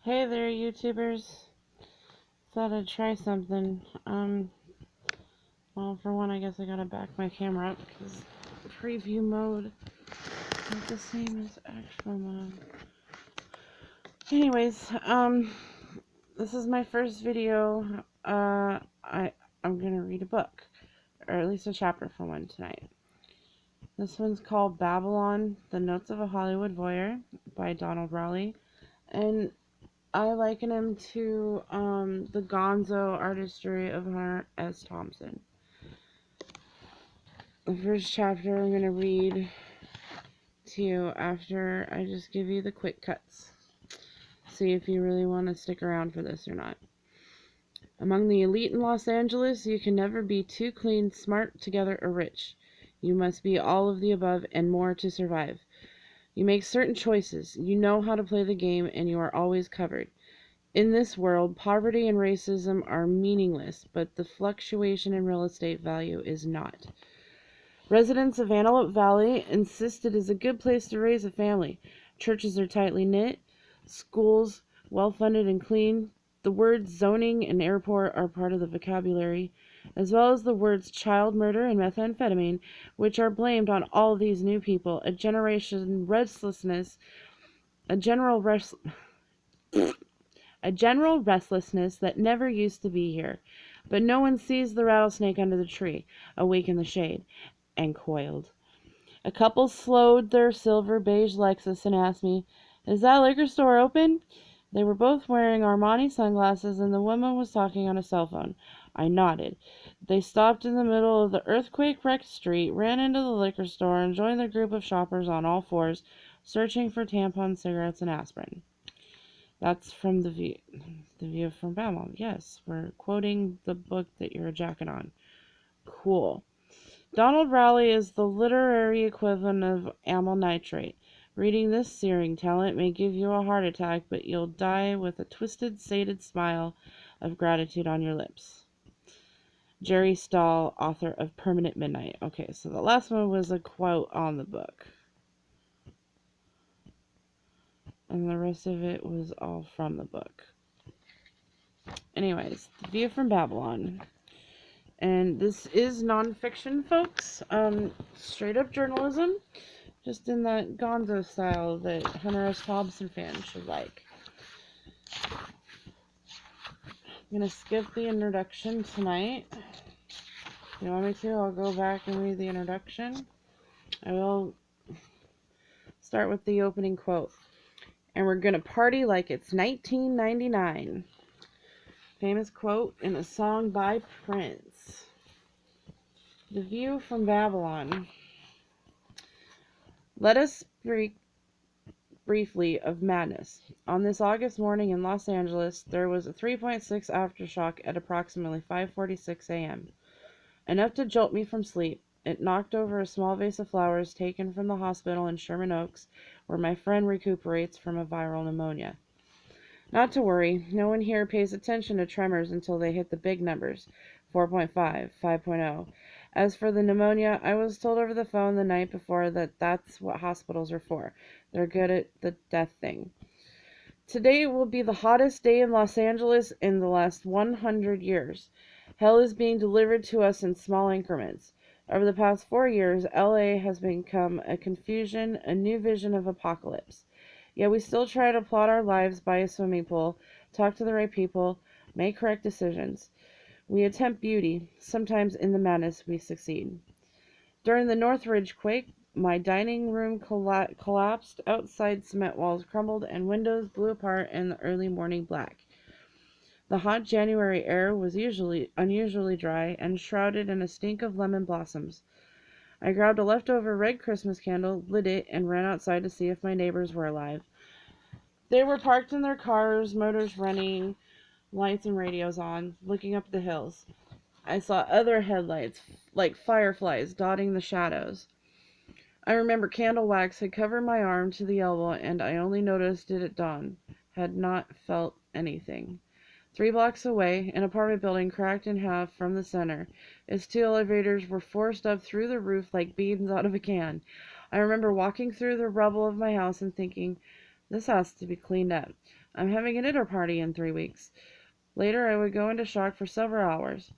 Hey there, YouTubers. Thought I'd try something. Well, for one, I guess I gotta back my camera up because preview mode is not the same as actual mode. Anyways, this is my first video. I'm gonna read a book, or at least a chapter from one tonight. This one's called Babylon: The Notes of a Hollywood Voyeur by Rawley, and I liken him to the gonzo artistry of Hunter S. Thompson. The first chapter I'm going to read to you after I just give you the quick cuts. See if you really want to stick around for this or not. Among the elite in Los Angeles, you can never be too clean, smart, together, or rich. You must be all of the above and more to survive. You make certain choices. You know how to play the game, and you are always covered. In this world, poverty and racism are meaningless, but the fluctuation in real estate value is not. Residents of Antelope Valley insist it is a good place to raise a family. Churches are tightly knit, schools well-funded and clean. The words zoning and airport are part of the vocabulary, as well as the words child murder and methamphetamine, which are blamed on all these new people. A general restlessness that never used to be here. But no one sees the rattlesnake under the tree, awake in the shade, and coiled. A couple slowed their silver beige Lexus and asked me, "Is that liquor store open?" They were both wearing Armani sunglasses, and the woman was talking on a cell phone. I nodded. They stopped in the middle of the earthquake-wrecked street, ran into the liquor store, and joined the group of shoppers on all fours, searching for tampons, cigarettes, and aspirin. That's from the view from Babylon. Yes, we're quoting the book that you're jacking on. Cool. Donald Rawley is the literary equivalent of amyl nitrate. Reading this searing talent may give you a heart attack, but you'll die with a twisted, sated smile of gratitude on your lips. Jerry Stahl, author of Permanent Midnight. Okay, so the last one was a quote on the book. And the rest of it was all from the book. Anyways, The View from Babylon. And this is nonfiction, folks. Straight up journalism. Just in that gonzo style that Hunter S. Thompson fans should like. I'm going to skip the introduction tonight. If you want me to, I'll go back and read the introduction. I will start with the opening quote. And we're going to party like it's 1999. Famous quote in a song by Prince. The View from Babylon. Let us speak briefly of madness. On this August morning in Los Angeles, there was a 3.6 aftershock at approximately 5:46 a.m. Enough to jolt me from sleep. It knocked over a small vase of flowers taken from the hospital in Sherman Oaks, where my friend recuperates from a viral pneumonia. Not to worry, no one here pays attention to tremors until they hit the big numbers, 4.5, 5.0. As for the pneumonia, I was told over the phone the night before that that's what hospitals are for. They're good at the death thing. Today will be the hottest day in Los Angeles in the last 100 years. Hell is being delivered to us in small increments. Over the past 4 years, LA has become a confusion, a new vision of apocalypse. Yet we still try to plot our lives by a swimming pool, talk to the right people, make correct decisions. We attempt beauty. Sometimes in the madness we succeed. During the Northridge quake, my dining room collapsed, outside cement walls crumbled, and windows blew apart in the early morning black. The hot January air was unusually dry and shrouded in a stink of lemon blossoms. I grabbed a leftover red Christmas candle, lit it, and ran outside to see if my neighbors were alive. They were parked in their cars, motors running, lights and radios on, looking up the hills. I saw other headlights, like fireflies, dotting the shadows. I remember candle wax had covered my arm to the elbow, and I only noticed it at dawn. Had not felt anything. 3 blocks away, an apartment building cracked in half from the center. Its 2 elevators were forced up through the roof like beans out of a can. I remember walking through the rubble of my house and thinking, this has to be cleaned up. I'm having a dinner party in 3 weeks. Later, I would go into shock for several hours.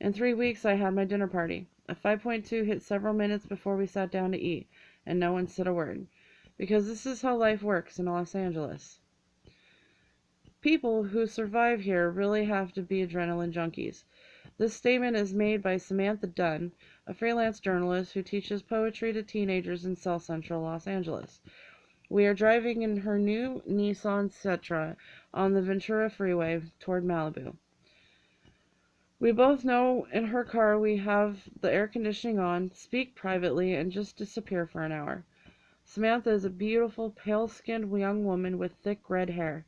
In 3 weeks, I had my dinner party. A 5.2 hit several minutes before we sat down to eat, and no one said a word. Because this is how life works in Los Angeles. People who survive here really have to be adrenaline junkies. This statement is made by Samantha Dunn, a freelance journalist who teaches poetry to teenagers in South Central Los Angeles. We are driving in her new Nissan Sentra on the Ventura Freeway toward Malibu. We both know in her car we have the air conditioning on, speak privately, and just disappear for an hour. Samantha is a beautiful, pale-skinned young woman with thick red hair.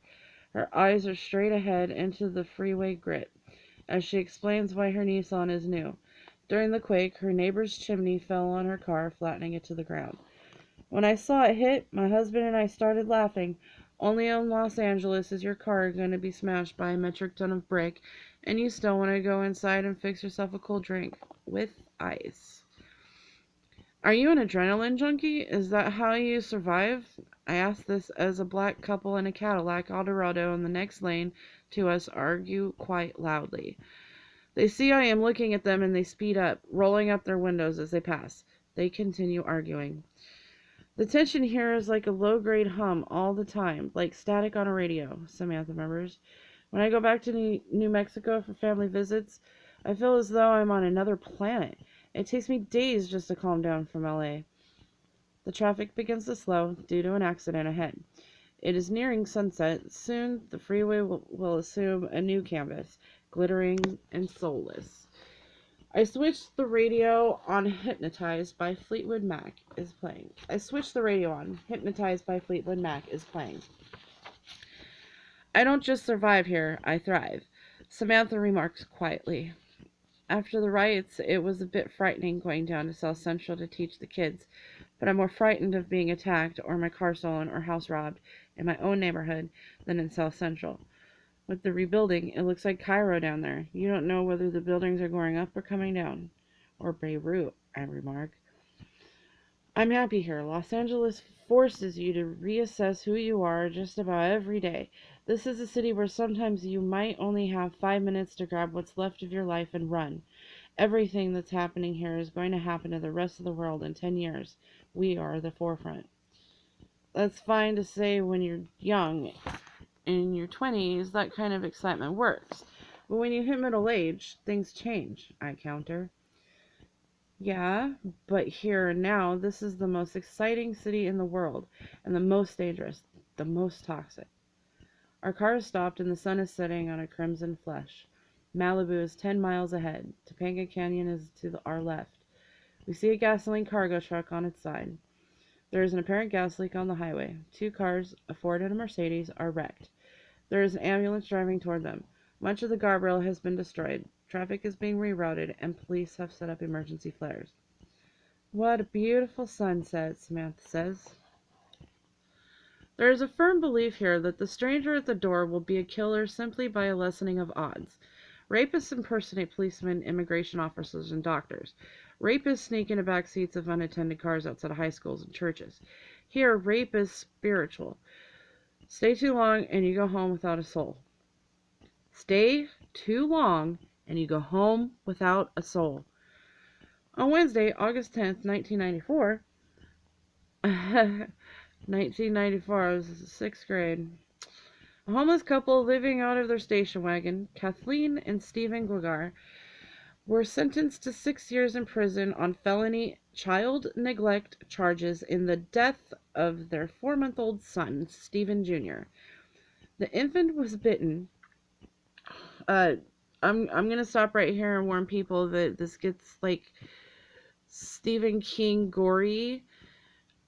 Her eyes are straight ahead into the freeway grit, as she explains why her Nissan is new. During the quake, her neighbor's chimney fell on her car, flattening it to the ground. When I saw it hit, my husband and I started laughing. Only in Los Angeles is your car going to be smashed by a metric ton of brick, and you still want to go inside and fix yourself a cold drink with ice. Are you an adrenaline junkie? Is that how you survive? I ask this as a black couple in a Cadillac Eldorado in the next lane to us argue quite loudly. They see I am looking at them and they speed up, rolling up their windows as they pass. They continue arguing. The tension here is like a low-grade hum all the time, like static on a radio, Samantha remembers. When I go back to New Mexico for family visits, I feel as though I'm on another planet. It takes me days just to calm down from LA. The traffic begins to slow due to an accident ahead. It is nearing sunset. Soon the freeway will assume a new canvas, glittering and soulless. I switched the radio on. Hypnotized by Fleetwood Mac is playing. Hypnotized by Fleetwood Mac is playing. I don't just survive here, I thrive, Samantha remarks quietly. After the riots, it was a bit frightening going down to South Central to teach the kids, but I'm more frightened of being attacked or my car stolen or house robbed in my own neighborhood than in South Central. With the rebuilding, it looks like Cairo down there. You don't know whether the buildings are going up or coming down. Or Beirut, I remark. I'm happy here. Los Angeles forces you to reassess who you are just about every day. This is a city where sometimes you might only have 5 minutes to grab what's left of your life and run. Everything that's happening here is going to happen to the rest of the world in 10 years. We are the forefront. That's fine to say when you're young. In your 20s, that kind of excitement works. But when you hit middle age, things change, I counter. Yeah, but here and now, this is the most exciting city in the world, and the most dangerous, the most toxic. Our car is stopped and the sun is setting on a crimson flush. Malibu is 10 miles ahead. Topanga Canyon is to our left. We see a gasoline cargo truck on its side. There is an apparent gas leak on the highway. 2 cars, a Ford and a Mercedes, are wrecked. There is an ambulance driving toward them. Much of the guardrail has been destroyed. Traffic is being rerouted, and police have set up emergency flares. What a beautiful sunset, Samantha says. There is a firm belief here that the stranger at the door will be a killer simply by a lessening of odds. Rapists impersonate policemen, immigration officers, and doctors. Rapists sneak into back seats of unattended cars outside of high schools and churches. Here, rape is spiritual. Stay too long and you go home without a soul. Stay too long and you go home without a soul. On Wednesday, August 10th, 1994, 1994, I was in 6th grade. A homeless couple living out of their station wagon, Kathleen and Stephen Guigar, were sentenced to 6 years in prison on felony child neglect charges in the death of their 4-month-old son, Stephen Jr. The infant was bitten. I'm gonna stop right here and warn people that this gets like Stephen King gory,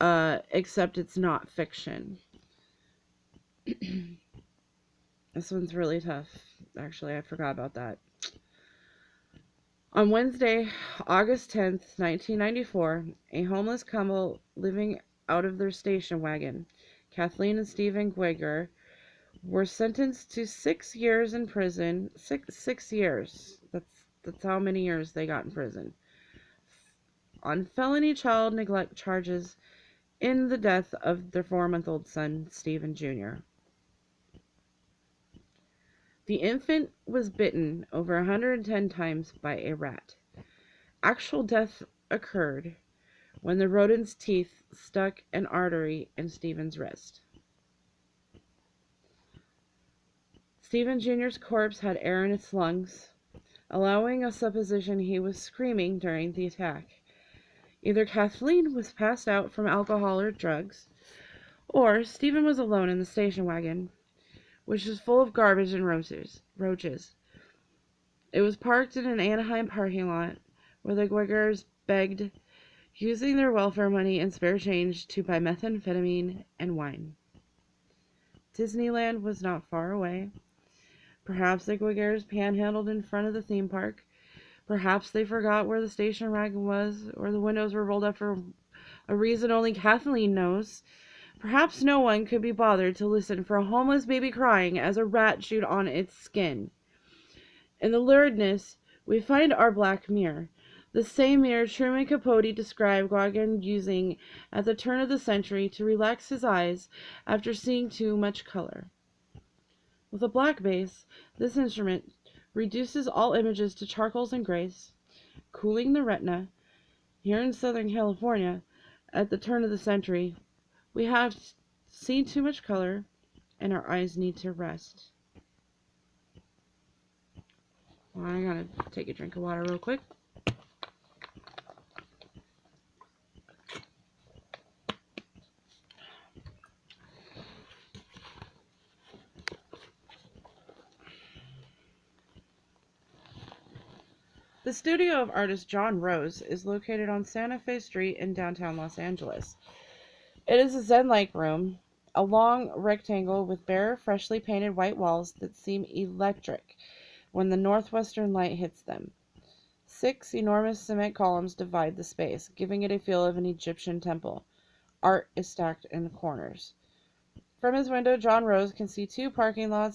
except it's not fiction. This one's really tough. Actually, I forgot about that. On Wednesday, August 10th, 1994, a homeless couple living out of their station wagon, Kathleen and Stephen Guigar, were sentenced to 6 years in prison. Six years. That's how many years they got in prison. On felony child neglect charges in the death of their 4-month-old son, Stephen Jr. The infant was bitten over 110 times by a rat. Actual death occurred when the rodent's teeth stuck an artery in Stephen's wrist. Stephen Jr.'s corpse had air in its lungs, allowing a supposition he was screaming during the attack. Either Kathleen was passed out from alcohol or drugs, or Stephen was alone in the station wagon, which was full of garbage and roaches. It was parked in an Anaheim parking lot where the Voyeurs begged, using their welfare money and spare change to buy methamphetamine and wine. Disneyland was not far away. Perhaps the Voyeurs panhandled in front of the theme park. Perhaps they forgot where the station wagon was, or the windows were rolled up for a reason only Kathleen knows. Perhaps no one could be bothered to listen for a homeless baby crying as a rat chewed on its skin. In the luridness, we find our black mirror, the same mirror Truman Capote described Gauguin using at the turn of the century to relax his eyes after seeing too much color. With a black base, this instrument reduces all images to charcoals and grays, cooling the retina. Here in Southern California, at the turn of the century, we have seen too much color, and our eyes need to rest. Well, I gotta take a drink of water real quick. The studio of artist John Rose is located on Santa Fe Street in downtown Los Angeles. It is a zen-like room, a long rectangle with bare, freshly painted white walls that seem electric when the northwestern light hits them. 6 enormous cement columns divide the space, giving it a feel of an Egyptian temple. Art is stacked in the corners. From his window, John Rose can see 2 parking lots